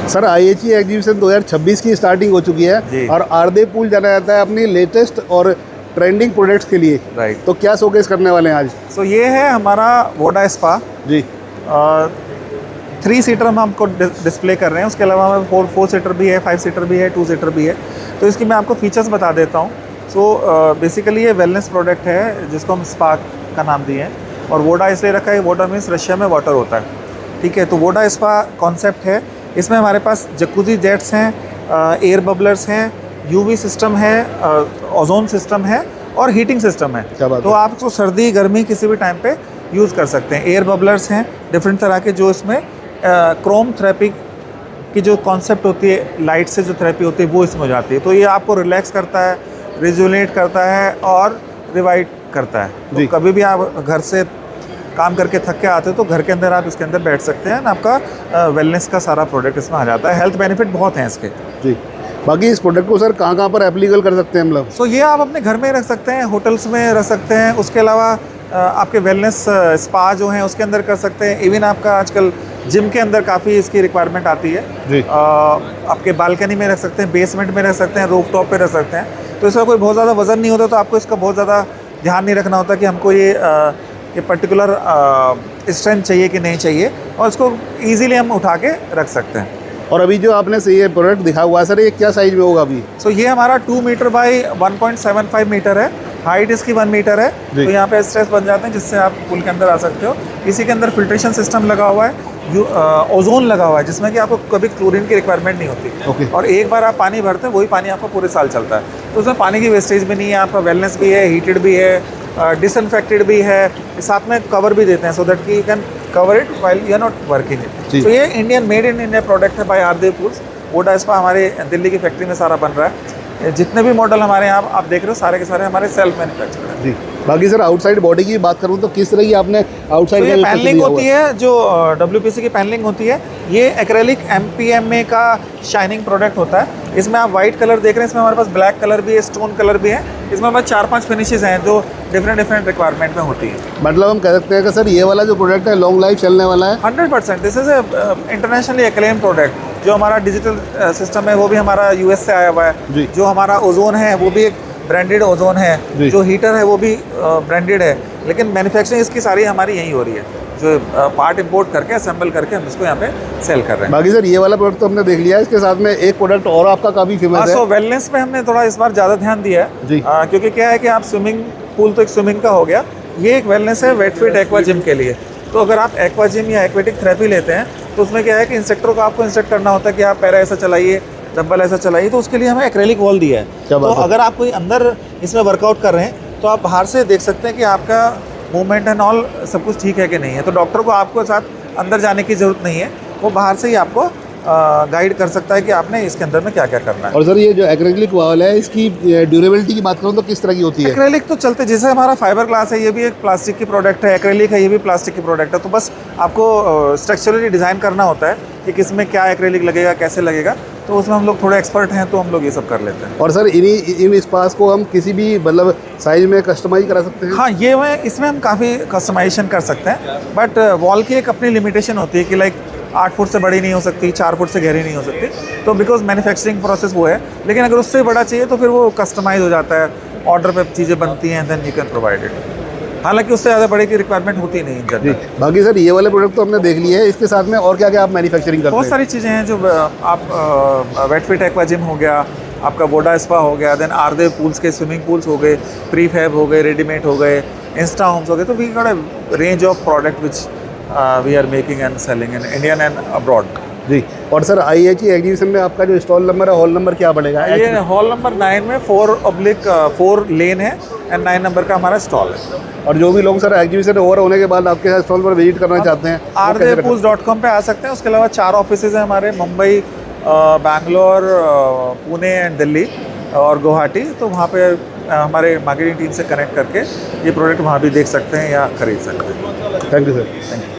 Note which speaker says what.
Speaker 1: Sir IHE exhibition 2026 की starting हो चुकी है और आरदे पूल जाना जाता है अपनी लेटेस्ट और ट्रेंडिंग प्रोडक्ट्स के लिए।
Speaker 2: राइट।
Speaker 1: तो क्या शोकेस करने वाले हैं आज?
Speaker 2: सो ये है हमारा वोडा स्पा
Speaker 1: जी।
Speaker 2: 3 सीटर हम आपको डिस्प्ले कर रहे हैं। उसके अलावा हमें 4 सीटर भी है, 5 सीटर भी है, 2 सीटर भी है। तो इसकी मैं आपको फीचर्स बता देता हूँ। सो बेसिकली ये वेलनेस प्रोडक्ट है जिसको हम स्पा का नाम दिए हैं। और वोडा इसलिए रखा है, वोडा मीन्स रशिया में वाटर होता है, ठीक है। तो वोडा स्पा कॉन्सेप्ट है। इसमें हमारे पास जकूजी जेट्स हैं, एयर बबलर्स हैं, यूवी सिस्टम है, ओजोन सिस्टम है और हीटिंग सिस्टम है। तो आप उसको सर्दी गर्मी किसी भी टाइम पे यूज़ कर सकते हैं। एयर बबलर्स हैं डिफरेंट तरह के, जो इसमें क्रोम थेरेपी की जो कॉन्सेप्ट होती है, लाइट से जो थेरेपी होती है वो इसमें हो जाती है। तो ये आपको रिलैक्स करता है, रिजुनेट करता है और रिवाइव करता है। तो कभी भी आप घर से काम करके थक के आते हो तो घर के अंदर आप इसके अंदर बैठ सकते हैं, आपका वेलनेस का सारा प्रोडक्ट इसमें आ जाता है। हेल्थ बेनिफिट बहुत हैं इसके। जी।
Speaker 1: बाकी इस प्रोडक्ट को सर कहाँ पर एप्लीकेबल कर सकते हैं हम लोग?
Speaker 2: सो ये आप अपने घर में रख सकते हैं, होटल्स में रख सकते हैं, उसके अलावा आपके वेलनेस स्पा जो हैं उसके अंदर कर सकते हैं। इवन आपका आजकल जिम के अंदर काफ़ी इसकी रिक्वायरमेंट आती है। जी। आपके बालकनी में रख सकते हैं, बेसमेंट में रख सकते हैं, रूफ टॉप पे रख सकते हैं। तो इसका कोई बहुत ज़्यादा वजन नहीं होता, तो आपको इसका बहुत ज़्यादा ध्यान नहीं रखना होता कि हमको ये पर्टिकुलर स्ट्रेंथ चाहिए कि नहीं चाहिए, और इसको ईजिली हम उठा के रख सकते हैं।
Speaker 1: और अभी जो आपने ये प्रोडक्ट दिखा हुआ है सर, ये क्या साइज में होगा अभी?
Speaker 2: सो ये हमारा 2 मीटर बाई 1.75 मीटर है, हाइट इसकी 1 मीटर है। तो यहाँ पे स्ट्रेस बन जाते हैं जिससे आप पूल के अंदर आ सकते हो। इसी के अंदर फिल्ट्रेशन सिस्टम लगा हुआ है, ओजोन लगा हुआ है, जिसमें कि आपको कभी क्लोरीन की रिक्वायरमेंट नहीं होती। और एक बार आप पानी भरते हैं वही पानी आपको पूरे साल चलता है। तो उसमें पानी की वेस्टेज भी नहीं है, आपका वेलनेस भी है, हीटेड भी है, डिसइंफेक्टेड भी है, साथ में कवर भी देते हैं सो दैट कि you can cover it while you are not working it. तो ये Indian made in India product है बाय आरदे पूल्स। वोडा स्पा हमारे दिल्ली की फैक्ट्री में सारा बन रहा है। जितने भी मॉडल हमारे यहाँ आप देख रहे हो सारे के सारे हमारे सेल्फ मैन्युफैक्चर हैं। जी।
Speaker 1: बाकी सर आउटसाइड बॉडी की बात करूँ तो किस तरह की आपने आउटसाइड
Speaker 2: तो पैनलिंग होती है, जो WPC की पैनलिंग होती है, ये एक्रेलिक MPMA का शाइनिंग प्रोडक्ट होता है। इसमें आप वाइट कलर देख रहे हैं, इसमें हमारे पास ब्लैक कलर भी है, स्टोन कलर भी है। इसमें हमारे 4-5 फिनिशेज हैं जो डिफरेंट रिक्वायरमेंट में होती है।
Speaker 1: मतलब हम कह सकते हैं कि सर ये वाला जो प्रोडक्ट है लॉन्ग लाइफ चलने वाला है
Speaker 2: 100%। This is internationally acclaim product. जो हमारा डिजिटल सिस्टम है वो भी हमारा US से आया हुआ है। जो हमारा ओजोन है वो भी एक ब्रांडेड ओजोन है। जो हीटर है वो भी ब्रांडेड है, लेकिन मैन्युफैक्चरिंग इसकी सारी हमारी यहीं हो रही है। जो पार्ट इंपोर्ट करके असेंबल करके हम इसको यहाँ पे सेल कर रहे हैं।
Speaker 1: बाकी सर ये वाला प्रोडक्ट तो हमने देख लिया है, इसके साथ में एक प्रोडक्ट और आपका काफ़ी फेमस है।
Speaker 2: सो वेलनेस में हमने थोड़ा इस बार ज़्यादा ध्यान दिया है जी। क्योंकि क्या है कि आप स्विमिंग पूल तो एक स्विमिंग का हो गया, ये एक वेलनेस है वेट फिट एक्वा जिम के लिए। तो अगर आप एक्वा जिम या एक्वेटिक थेरेपी लेते हैं तो उसमें क्या है कि इंस्ट्रक्टर को आपको इंस्ट्रक्ट करना होता है कि आप पैरा ऐसा चलाइए, डंबल ऐसा चलाइए। तो उसके लिए हमें एक्रेलिक वॉल दिया है। तो अगर आप कोई अंदर इसमें वर्कआउट कर रहे हैं तो आप बाहर से देख सकते हैं कि आपका मूवमेंट एंड ऑल सब कुछ ठीक है कि नहीं है। तो डॉक्टर को आपको साथ अंदर जाने की ज़रूरत नहीं है, वो बाहर से ही आपको गाइड कर सकता है कि आपने इसके अंदर में क्या क्या करना है।
Speaker 1: और सर ये जो एक्रेलिक वॉल है, इसकी ड्यूरेबिलिटी की बात करूँ तो किस तरह की होती है?
Speaker 2: एक्रेलिक तो चलते, जैसे हमारा फाइबर ग्लास है, ये भी एक प्लास्टिक की प्रोडक्ट है। एक्रेलिक है, ये भी प्लास्टिक की प्रोडक्ट है। तो बस आपको स्ट्रक्चरली डिज़ाइन करना होता है कि किस में क्या एक्रेलिक लगेगा, कैसे लगेगा। तो उसमें हम लोग थोड़े एक्सपर्ट हैं, तो हम लोग ये सब कर लेते हैं।
Speaker 1: और सर इन स्पास को हम किसी भी मतलब साइज में कस्टमाइज करा सकते हैं?
Speaker 2: हाँ, ये इसमें हम काफ़ी कस्टमाइजेशन कर सकते हैं, बट वॉल की एक अपनी लिमिटेशन होती है कि लाइक 8 फुट से बड़ी नहीं हो सकती, 4 फुट से गहरी नहीं हो सकती। तो बिकॉज मैन्युफैक्चरिंग प्रोसेस वो है, लेकिन अगर उससे बड़ा चाहिए तो फिर वो कस्टमाइज हो जाता है, ऑर्डर पे चीज़ें बनती हैं, then you can provide it. हालांकि उससे ज़्यादा बड़े की रिक्वायरमेंट होती नहीं है।
Speaker 1: बाकी सर ये वाले प्रोडक्ट तो हमने देख लिए हैं, इसके साथ में और क्या क्या आप मैन्युफैक्चरिंग करते हैं?
Speaker 2: बहुत सारी चीज़ें हैं जो आप वेट फिट एक्वा जिम हो गया, आपका वोडा स्पा हो गया, देन आरदे पूल्स के स्विमिंग पूल्स हो गए, प्रीफैब हो गए, रेडीमेड हो गए, इंस्टा होम्स हो गए। तो we got a range of product which we are making and selling in Indian and abroad. जी।
Speaker 1: और सर IHE एग्जीबिशन में आपका जो स्टॉल नंबर है, हॉल नंबर क्या पड़ेगा?
Speaker 2: ये हॉल नंबर 9 में 4/4 लेन है एंड 9 नंबर का हमारा स्टॉल है।
Speaker 1: और जो भी लोग सर एग्जीबिशन ओवर होने के बाद आपके स्टॉल पर विजिट करना चाहते हैं,
Speaker 2: ardepools.com पे आ सकते हैं। उसके अलावा 4 ऑफिसेज हैं हमारे, मुंबई, बैंगलोर, पुणे एंड दिल्ली और गुवाहाटी। तो वहाँ पे हमारे मार्केटिंग टीम से कनेक्ट करके ये प्रोडक्ट वहाँ भी देख सकते हैं या खरीद सकते हैं।
Speaker 1: Thank you sir.
Speaker 2: Thank you.